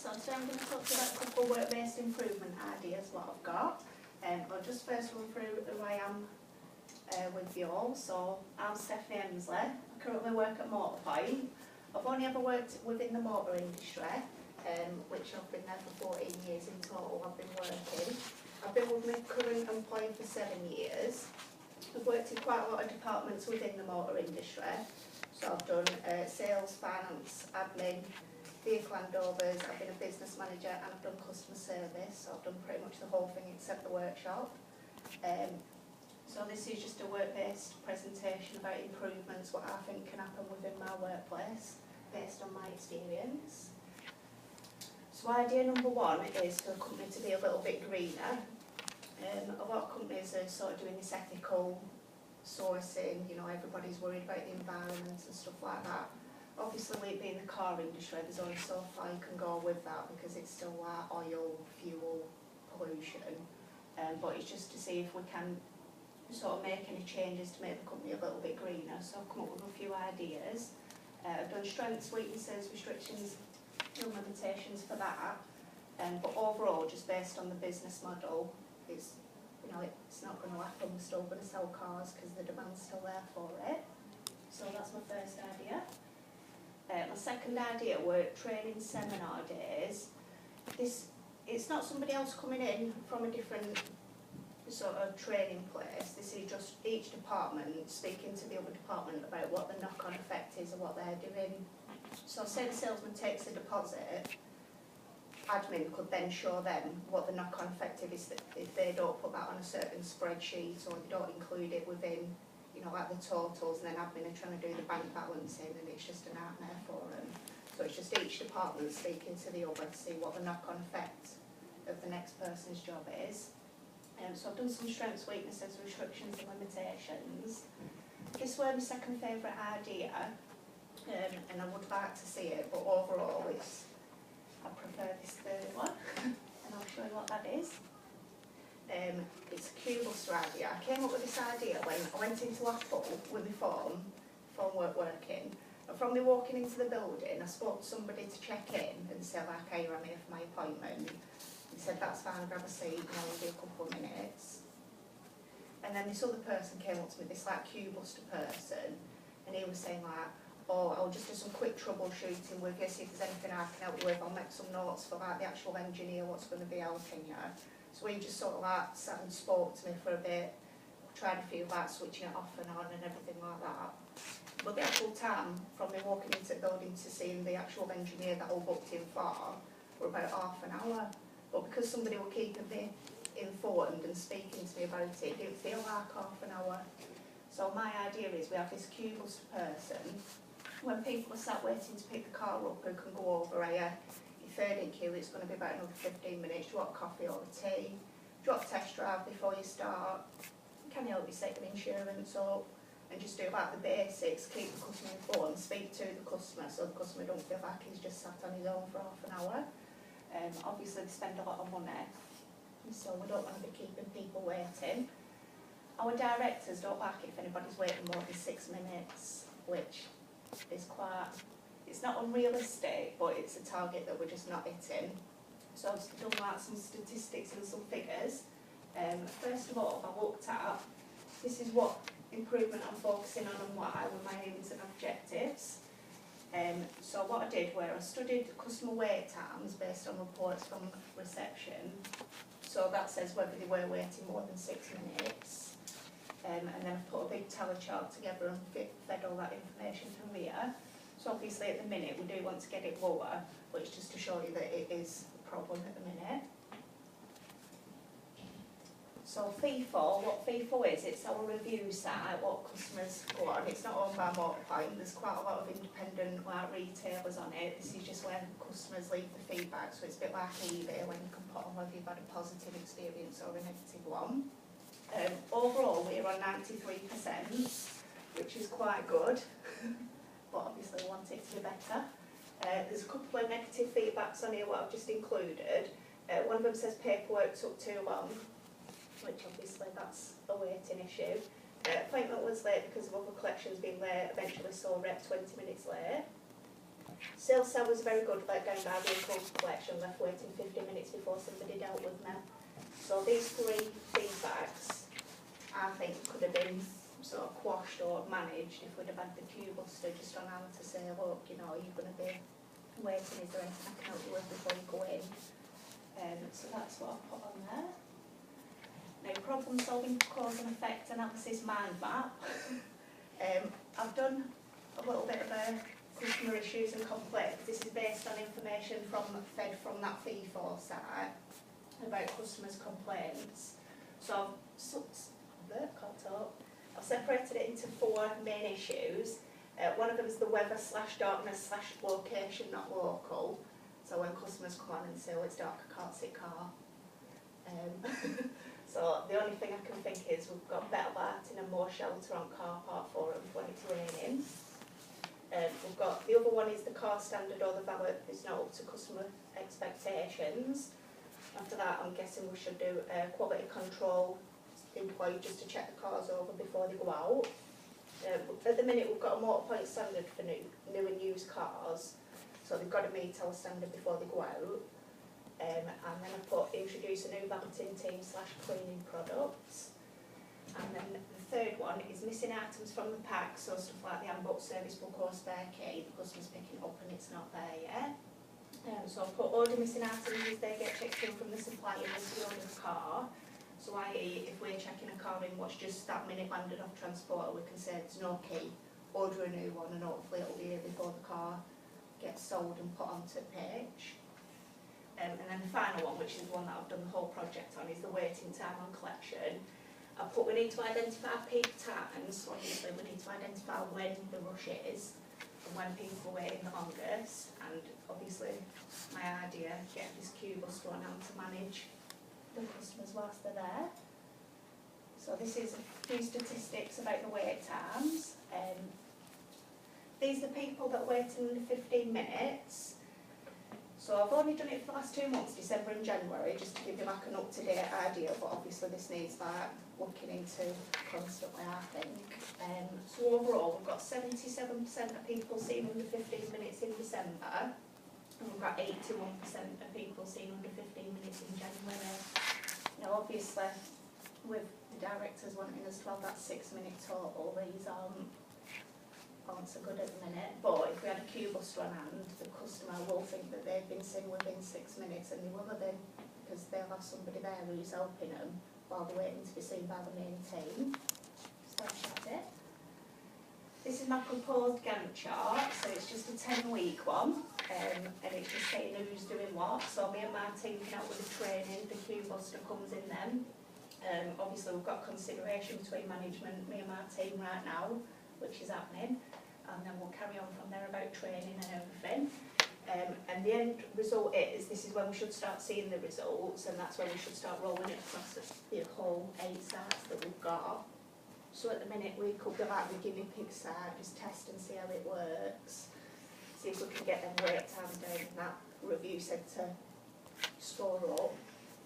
So today I'm going to talk to you about a couple of work-based improvement ideas what I've got. I'll just first run through who I am with you all. So I'm Stefany. I currently work at Motorpoint. I've only ever worked within the motor industry, which I've been there for 14 years in total. I've been working. I've been with my current employer for 7 years. I've worked in quite a lot of departments within the motor industry. So I've done sales, finance, admin, vehicle handovers, I've been a business manager and I've done customer service, so I've done pretty much the whole thing except the workshop. So this is just a work-based presentation about improvements, what I think can happen within my workplace based on my experience. So idea number one is for a company to be a little bit greener. A lot of companies are sort of doing this ethical sourcing, you know, everybody's worried about the environment and stuff like that. Obviously, with it being the car industry, there's only so far you can go with that because it's still like oil, fuel, pollution. But it's just to see if we can sort of make any changes to make the company a little bit greener. So I've come up with a few ideas. I've done strengths, weaknesses, restrictions, and limitations for that. But overall, just based on the business model, it's not going to happen. We're still going to sell cars because the demand's still there for it. So that's my first idea. My second idea were training seminar days. It's not somebody else coming in from a different sort of training place. This is just each department speaking to the other department about what the knock-on effect is of what they're doing. So say the salesman takes a deposit, admin could then show them what the knock-on effect is if they don't put that on a certain spreadsheet or they don't include it within, you know, like the totals, and then admin are trying to do the bank balancing and it's just a nightmare for them. So it's just each department speaking to the other to see what the knock-on effect of the next person's job is. So I've done some strengths, weaknesses, restrictions and limitations. This was my second favourite idea, and I would like to see it, but overall I prefer this third one, and I'll show you what that is. It's a Q-Buster idea. I came up with this idea when I went into Apple with my phone weren't working. And from me walking into the building, I spoke to somebody to check in and say, like, hey, I'm here for my appointment. He said, that's fine, grab a seat, and I'll do a couple of minutes. And then this other person came up to me, this like Q-Buster person, and he was saying like, oh, I'll just do some quick troubleshooting with you, see if there's anything I can help you with. I'll make some notes for like the actual engineer, what's going to be helping you. So he just sort of like sat and spoke to me for a bit, tried a few like switching it off and on and everything like that. But the actual time from me walking into the building to seeing the actual engineer that I booked in for were about half an hour. But because somebody were keeping me informed and speaking to me about it, it didn't feel like half an hour. So my idea is we have this Q-Buster person. When people are sat waiting to pick the car up, who can go over here, your third in queue, it's going to be about another 15 minutes. Do you want coffee or tea? Do you want a test drive before you start? Can you help you set your insurance up? And just do like the basics, keep the customer informed, speak to the customer so the customer don't feel like he's just sat on his own for half an hour. Obviously they spend a lot of money, so we don't want to be keeping people waiting. Our directors don't like it if anybody's waiting more than 6 minutes, which is quite, it's not unrealistic, but it's a target that we're just not hitting. So I've done like some statistics and some figures. First of all, I looked at, this is what improvement I'm focusing on and why with my aims and objectives. So what I did was I studied customer wait times based on reports from reception. So that says whether they were waiting more than 6 minutes. And then I put a big tally chart together and fed all that information through here. So obviously at the minute we do want to get it lower, but it's just to show you that it is a problem at the minute. So FIFO, what FIFO is, it's our review site, what customers go on. It's not owned by Motorpoint, there's quite a lot of independent like retailers on it. This is just when customers leave the feedback, so it's a bit like eBay when you can put on whether you've had a positive experience or a negative one. Overall, we're on 93%, which is quite good, but obviously we want it to be better. There's a couple of negative feedbacks on here, what I've just included. One of them says paperwork took too long, which obviously that's a waiting issue. Appointment was late because of other collections being late, eventually saw rep 20 minutes late. Sales cell was very good, like going by vehicle collection, left waiting 15 minutes before somebody dealt with me. So these 3 feedbacks, I think, could have been sort of quashed or managed if we'd have had the queue buster just on hand to say, look, you know, you're going to be waiting, is there anything I can help you with before you go in? So that's what I've put on there. Now, problem solving, cause and effect analysis mind map. I've done a little bit of customer issues and complaints. This is based on information fed from that FIFO site about customers' complaints. So I've separated it into 4 main issues. One of them is the weather/darkness/location not local. So when customers come on and say, oh, it's dark, I can't see a car. So the only thing I can think is we've got better lighting and more shelter on car park forums when it's raining. We've got the other one is the car standard or the valet is not up to customer expectations. After that, I'm guessing we should do quality control employed just to check the cars over before they go out. At the minute, we've got a motor point standard for new and used cars, so they've got to meet our standard before they go out. And then I put introduce a new valeting team/cleaning products. And then the third one is missing items from the pack, so stuff like the handbook, service book or spare key, the customer's picking it up and it's not there yet. So I've put order missing items as they get checked in from the supplier as we order the car. So i.e. if we're checking a car in what's just that minute landed off transport, we can say there's no key, order a new one and hopefully it'll be here before the car gets sold and put onto the page. And then the final one, which is the one that I've done the whole project on, is the waiting time on collection. I put we need to identify peak times, so obviously we need to identify when the rush is and when people are waiting the longest, and obviously my idea, get this queue buster on hand to manage the customers whilst they're there. So this is a few statistics about the wait times. These are the people that wait under 15 minutes. So I've only done it for the last 2 months, December and January, just to give you like an up-to-date idea, but obviously this needs like looking into constantly, I think. So overall, we've got 77% of people seen under 15 minutes in December, and we've got 81% of people seen under 15 minutes in January. Now obviously, with the directors wanting us to have that 6 minute total, these aren't so good at the minute, but if we had a queue buster on hand, the customer will think that they've been seen within 6 minutes, and they will have been, because they'll have somebody there who's helping them while they're waiting to be seen by the main team. So that's that bit. This is my proposed Gantt chart, so it's just a 10-week one, and it's just saying who's doing what. So me and my team can help with the training, the queue buster comes in then. Obviously we've got consideration between management, me and my team right now, which is happening. And then we'll carry on from there about training and everything. And the end result is, this is when we should start seeing the results, and that's when we should start rolling it across the whole 8 sites that we've got. So at the minute we could be like the guinea pig site, just test and see how it works, see if we can get them wait times down and that review said to score up.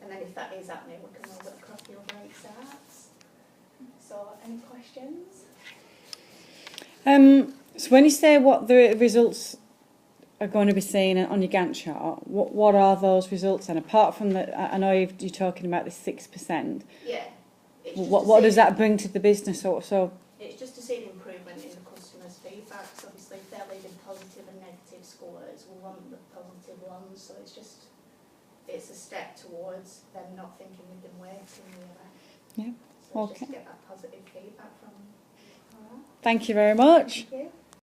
And then if that is happening, we can roll it across the other 8 sites. So any questions? So when you say what the results are going to be seen on your Gantt chart, what are those results? And apart from that, I know you're talking about the 6%. Yeah. What does that bring to the business? So it's just to see an improvement in the customers' feedback. So obviously, if they're leaving positive and negative scores, we want the positive ones. So it's a step towards them not thinking we've been waiting really. Yeah. So Okay. just to get that positive feedback from them. Thank you very much.